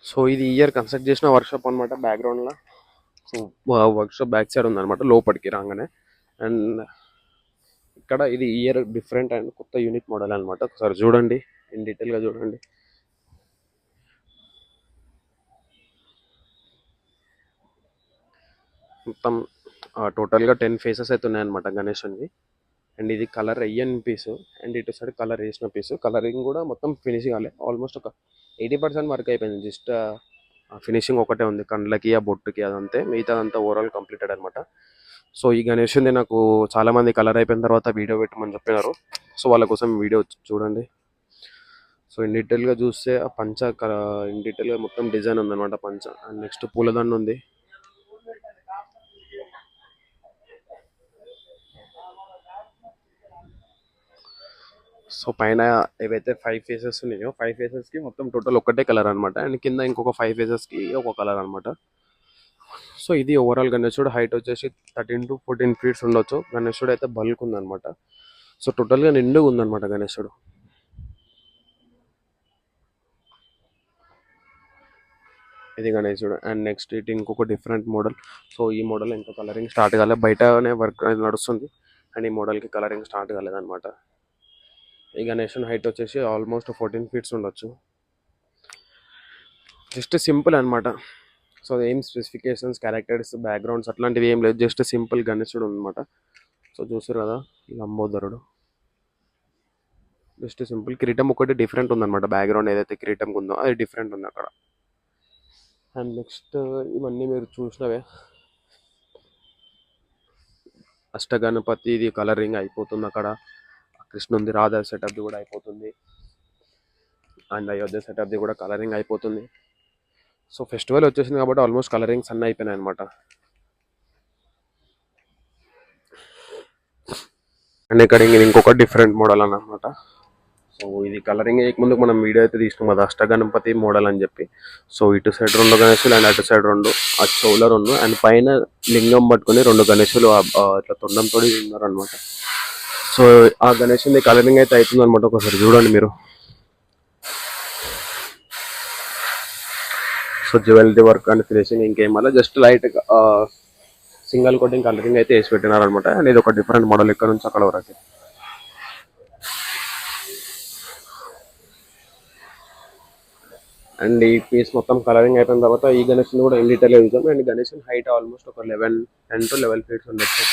So ఇది year construct చేసిన workshop అనమాట బ్యాక్గ్రౌండ్లో. సో వర్క్షాప్ బ్యాక్ సైడ్ ఉందన్నమాట లోపలికి రాగానే. అండ్ ఇక్కడ ఇది ఇయర్ డిఫరెంట్ అండ్ కొత్త యూనిక్ మోడల్ అనమాట. ఒకసారి చూడండి, ఇన్ డీటెయిల్గా చూడండి. మొత్తం టోటల్గా 10 ఫేసెస్ అయితే ఉన్నాయన్నమాట గణేషన్వి. అండ్ ఇది కలర్ వేయని పీసు, అండ్ ఇటు సైడ్ కలర్ వేసిన పీసు. కలరింగ్ కూడా మొత్తం ఫినిషింగ్ కాలే, ఆల్మోస్ట్ ఒక 80% వర్క్ అయిపోయింది. జస్ట్ ఫినిషింగ్ ఒకటే ఉంది, కండ్లకి ఆ బొట్టుకి అదంతే, మిగతా అంతా ఓవరాల్ కంప్లీటెడ్ అనమాట. సో ఈ గణేష్ది నాకు చాలామంది కలర్ అయిపోయిన తర్వాత వీడియో పెట్టమని చెప్పినారు. సో వాళ్ళ కోసం వీడియో చూడండి. సో ఇన్ డీటెయిల్గా చూస్తే ఆ పంచ ఇన్ డీటెయిల్గా మొత్తం డిజైన్ ఉందన్నమాట పంచ. అండ్ నెక్స్ట్ పూలదండ ఉంది. సో పైన ఏవైతే 5 ఫేసెస్ ఉన్నాయో 5 ఫేసెస్కి మొత్తం టోటల్ ఒకటే కలర్ అనమాట. అండ్ కింద ఇంకొక 5 ఫేసెస్కి ఒక కలర్ అనమాట. సో ఇది ఓవరాల్ గణేశుడు హైట్ వచ్చేసి 13 to 14 ఫీట్స్ ఉండొచ్చు. గణేశుడు అయితే బల్క్ ఉందన్నమాట. సో టోటల్గా నిండుగా ఉందన్నమాట గణేశుడు. ఇది గణేశుడు. అండ్ నెక్స్ట్ ఇటు ఇంకొక డిఫరెంట్ మోడల్. సో ఈ మోడల్ ఇంకా కలరింగ్ స్టార్ట్ కాలేదు, బయటనే వర్క్ అనేది నడుస్తుంది. అండ్ ఈ మోడల్కి కలరింగ్ స్టార్ట్ కాలేదన్నమాట. ఈ గణేశుని హైట్ వచ్చేసి ఆల్మోస్ట్ 14 ఫీట్స్ ఉండొచ్చు. జస్ట్ సింపుల్ అనమాట. సో ఏం స్పెసిఫికేషన్స్, క్యారెక్టర్స్, బ్యాక్గ్రౌండ్స్ అట్లాంటివి ఏం లేదు, జస్ట్ సింపుల్ గణేశుడు అనమాట. సో చూసారు కదా లంబోదరుడు, జస్ట్ సింపుల్. కిరీటం ఒకటి డిఫరెంట్ ఉందన్నమాట, బ్యాక్గ్రౌండ్ ఏదైతే కిరీటం ఉందో అది డిఫరెంట్ ఉంది అక్కడ. అండ్ నెక్స్ట్ ఇవన్నీ మీరు చూసినవే. అష్టగణపతి ఇది కలరింగ్ అయిపోతుంది అక్కడ. కృష్ణుంది రాధా సెటప్ది కూడా అయిపోతుంది. అండ్ అయోధ్య సెటప్ది కూడా కలరింగ్ అయిపోతుంది. సో ఫెస్టివల్ వచ్చేసింది కాబట్టి ఆల్మోస్ట్ కలరింగ్స్ అన్నీ అయిపోయినాయి అనమాట. అండ్ ఇక్కడ ఇంకొక డిఫరెంట్ మోడల్ అన్నమాట. సో ఇది కలరింగ్ ముందు మనం వీడియో అయితే తీసుకున్నాం కదా అష్టగణపతి మోడల్ అని చెప్పి. సో ఇటు సైడ్ 2 గణేశులు అండ్ అటు సైడ్ 2, అటు చెవులో 2, అండ్ పైన లింగం పట్టుకొని 2 గణేశులు ఇట్లా తొండంతో ఉన్నారనమాట. సో ఆ గణేశుని కలరింగ్ అయితే అవుతుంది అనమాట. ఒకసారి చూడండి మీరు. So jewellery work and finishing ఇంకేం వల్ల just light single coating colouring అయితే వేసి పెట్టినారు అనమాట. అండ్ ఇది ఒక డిఫరెంట్ మోడల్ ఇక్కడ నుంచి అక్కడ వరకు. అండ్ ఈ పీస్ మొత్తం కలరింగ్ అయిపోయిన తర్వాత ఈ గణేష్ని కూడా ఇన్ డీటెయిల్ చూద్దాం. అండ్ గణేష్ హైట్ ఆల్మోస్ట్ ఒక 10 to 11 ఫీట్స్ ఉండొచ్చు.